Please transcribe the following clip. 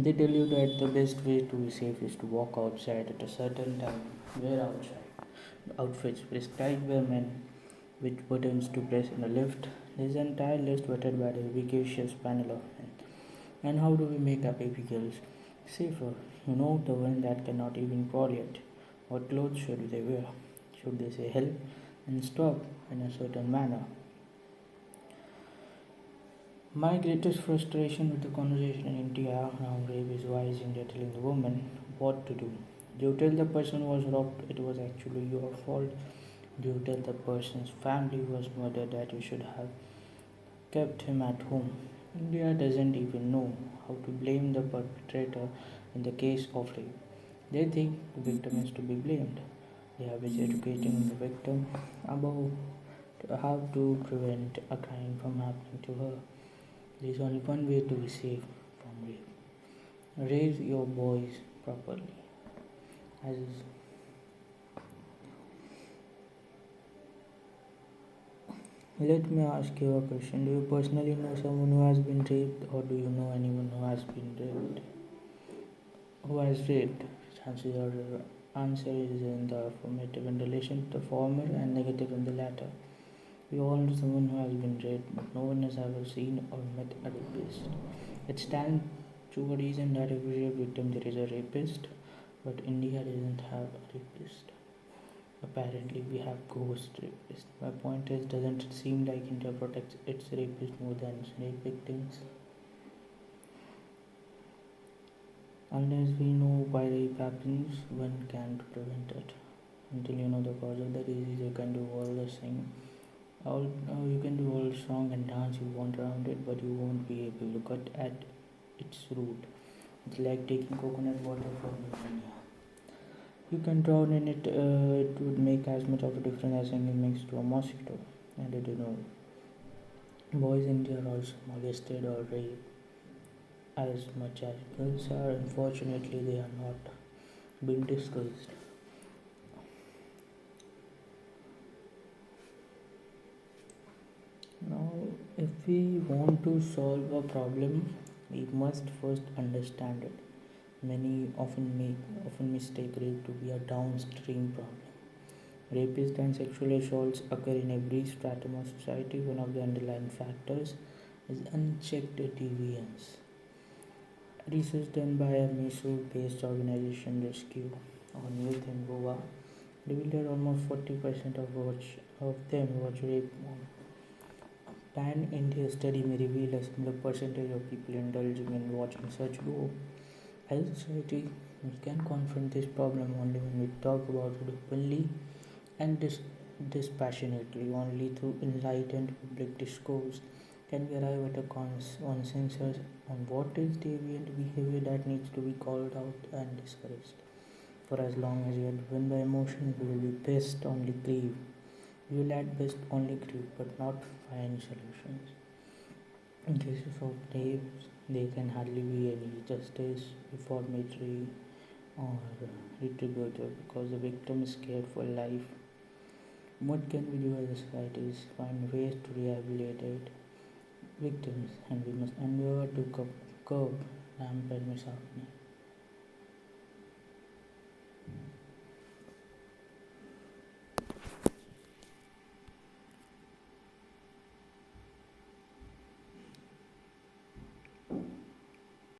They tell you that the best way to be safe is to walk outside at a certain time, wear outside outfits prescribed by men, which buttons to press in a lift. This entire list vetted by the ubiquitous panel of men. And how do we make our baby girls safer? You know, the one that cannot even crawl yet. What clothes should they wear? Should they say help and stop in a certain manner? My greatest frustration with the conversation in India around rape is why is India telling the woman what to do? Do you tell the person was robbed it was actually your fault? Do you tell the person's family was murdered that you should have kept him at home? India doesn't even know how to blame the perpetrator in the case of rape. They think the victim is to be blamed. They are busy educating the victim about how to prevent a crime from happening to her. There is only one way to be safe from rape. Raise your boys properly. As Let me ask you a question. Do you personally know someone who has been raped, or do you know anyone who has been raped? Who has raped? Chances are the answer is in the affirmative in relation to the former and negative in the latter. We all know someone who has been raped, but no one has ever seen or met a rapist. It stands to a reason that every rape victim there is a rapist, but India doesn't have a rapist. Apparently, we have ghost rapists. My point is, doesn't it seem like India protects its rapists more than its rape victims? Unless we know why rape happens, one can't prevent it. Until you know the cause of the disease, you can do all the sing, all you can do all song and dance you want around it, but you won't be able to cut at its root. It's like taking coconut water from India. You can drown in it. It would make as much of a difference as singing next to a mosquito. And did you know boys in India are also molested or raped as much as girls are? Unfortunately, they are not being discussed. Now, if we want to solve a problem, we must first understand it. Many often mistake rape to be a downstream problem. Rapists and sexual assaults occur in every stratum of society. One of the underlying factors is unchecked deviance. Research done by a Mysore-based organization Rescue on Youth in Goa revealed that almost 40% of them watch rape porn. Pan-India study may reveal a similar percentage of people indulging in watching such low. As a society, we can confront this problem only when we talk about it openly and dispassionately. Only through enlightened public discourse can we arrive at a consensus on what is deviant behavior that needs to be called out and discouraged. For as long as we are driven by emotion, we will be best only grieve. We will at best only grieve, but not find solutions. In cases of rapes, there can hardly be any justice, reformatory, or retributive because the victim is scared for life. What can we do as a society is find ways to rehabilitate victims, and we must endeavor to curb rampant misogyny.